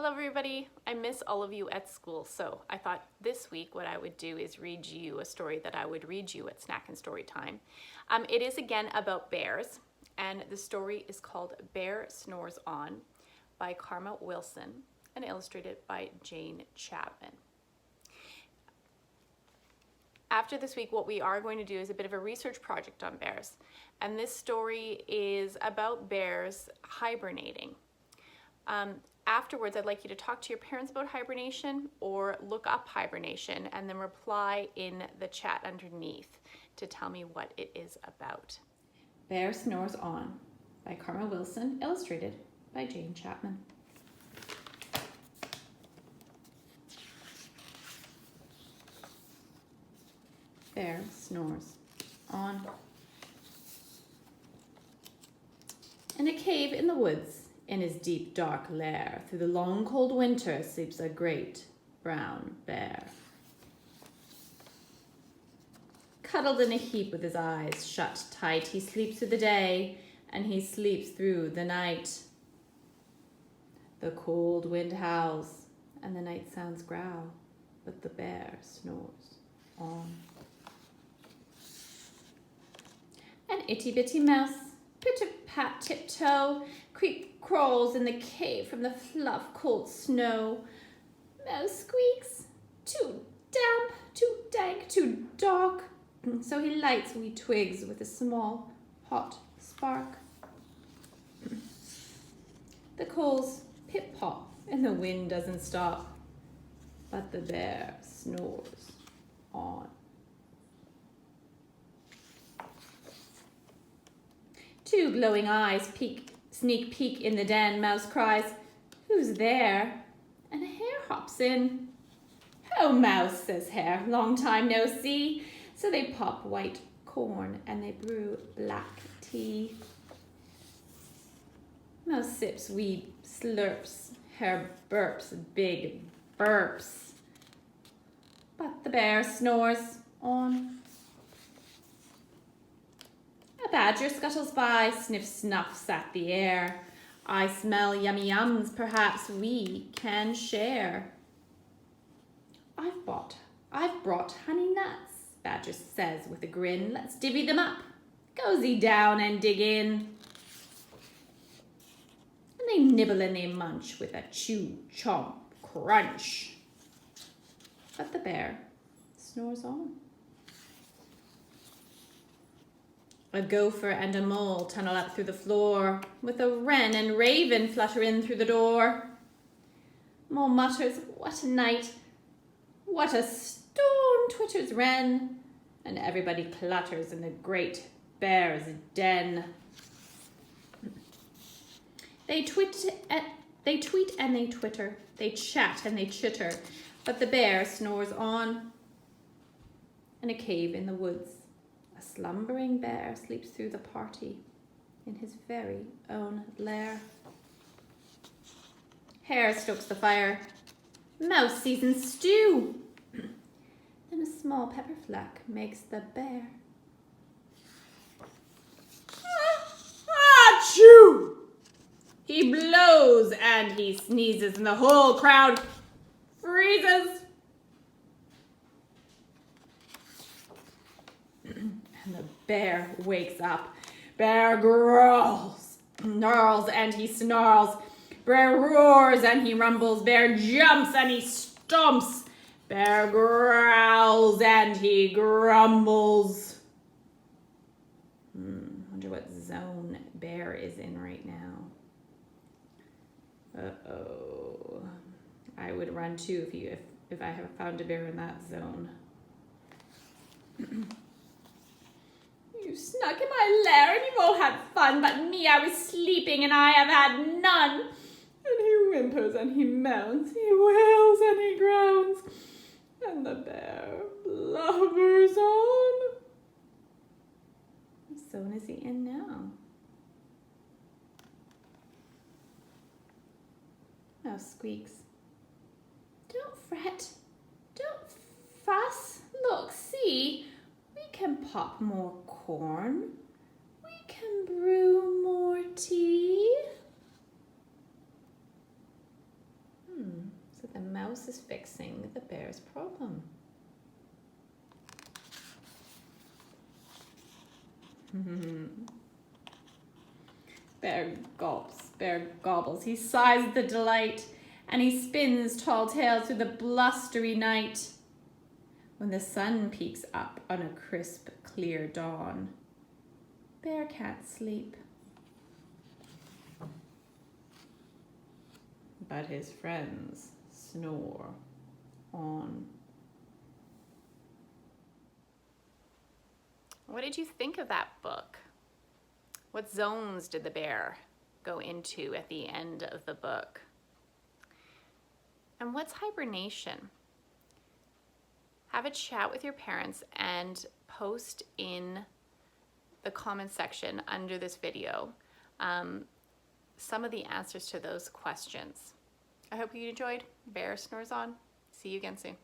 Hello everybody. I miss all of you at school, so I thought this week what I would do is read you a story that I would read you at snack and story time. It is again about bears, and the story is called Bear Snores On by Karma Wilson and illustrated by Jane Chapman. After this week, what we are going to do is a bit of a research project on bears, and this story is about bears hibernating. Afterwards, I'd like you to talk to your parents about hibernation or look up hibernation and then reply in the chat underneath to tell me what it is about. Bear Snores On by Karma Wilson, illustrated by Jane Chapman. Bear snores on. In a cave in the woods, in his deep dark lair, through the long cold winter sleeps a great brown bear. Cuddled in a heap with his eyes shut tight, he sleeps through the day and he sleeps through the night. The cold wind howls and the night sounds growl, but the bear snores on. An itty-bitty mouse, pitter-pat tiptoe, crawls in the cave from the fluff cold snow. Mouse squeaks, too damp, too dank, too dark. So he lights wee twigs with a small hot spark. The coals pip-pop and the wind doesn't stop, but the bear snores on. Two glowing eyes sneak peek in the den. Mouse cries, "Who's there?" And a hare hops in. "Oh, Mouse," says Hare, "long time no see." So they pop white corn and they brew black tea. Mouse sips wee slurps. Hare burps big burps. But the bear snores on. A badger scuttles by, sniffs at the air. "I smell yummy yums, perhaps we can share." I've brought honey nuts," Badger says with a grin. "Let's divvy them up. Cozy down and dig in." And they nibble and they munch with a chew, chomp, crunch. But the bear snores on. A gopher and a mole tunnel up through the floor, with a wren and raven flutter in through the door. Mole mutters, "What a night! What a storm!" twitters wren, and everybody clutters in the great bear's den. They tweet and they twitter, they chat and they chitter, but the bear snores on. In a cave in the woods, a slumbering bear sleeps through the party in his very own lair. Hare stokes the fire. Mouse seasons stew. Then a small pepper flack makes the bear. Achoo! He blows and he sneezes and the whole crowd freezes. And the bear wakes up. Bear growls, gnarls, and he snarls. Bear roars and he rumbles. Bear jumps and he stomps. Bear growls and he grumbles. Wonder what zone bear is in right now. Uh-oh. I would run too if I have found a bear in that zone. "You snuck in my lair and you've all had fun, but me, I was sleeping and I have had none." And he whimpers and he moans, he wails and he groans, and the bear blubbers on. What zone is he in now? Mouse squeaks, "Don't fret, don't fuss, look, see. We can pop more corn. We can brew more tea." So the mouse is fixing the bear's problem. Bear gulps, bear gobbles. He sighs with the delight, and he spins tall tales through the blustery night. When the sun peeks up on a crisp, clear dawn, bear can't sleep. But his friends snore on. What did you think of that book? What zones did the bear go into at the end of the book? And what's hibernation? Have a chat with your parents and post in the comment section under this video some of the answers to those questions. I hope you enjoyed Bear Snores On. See you again soon.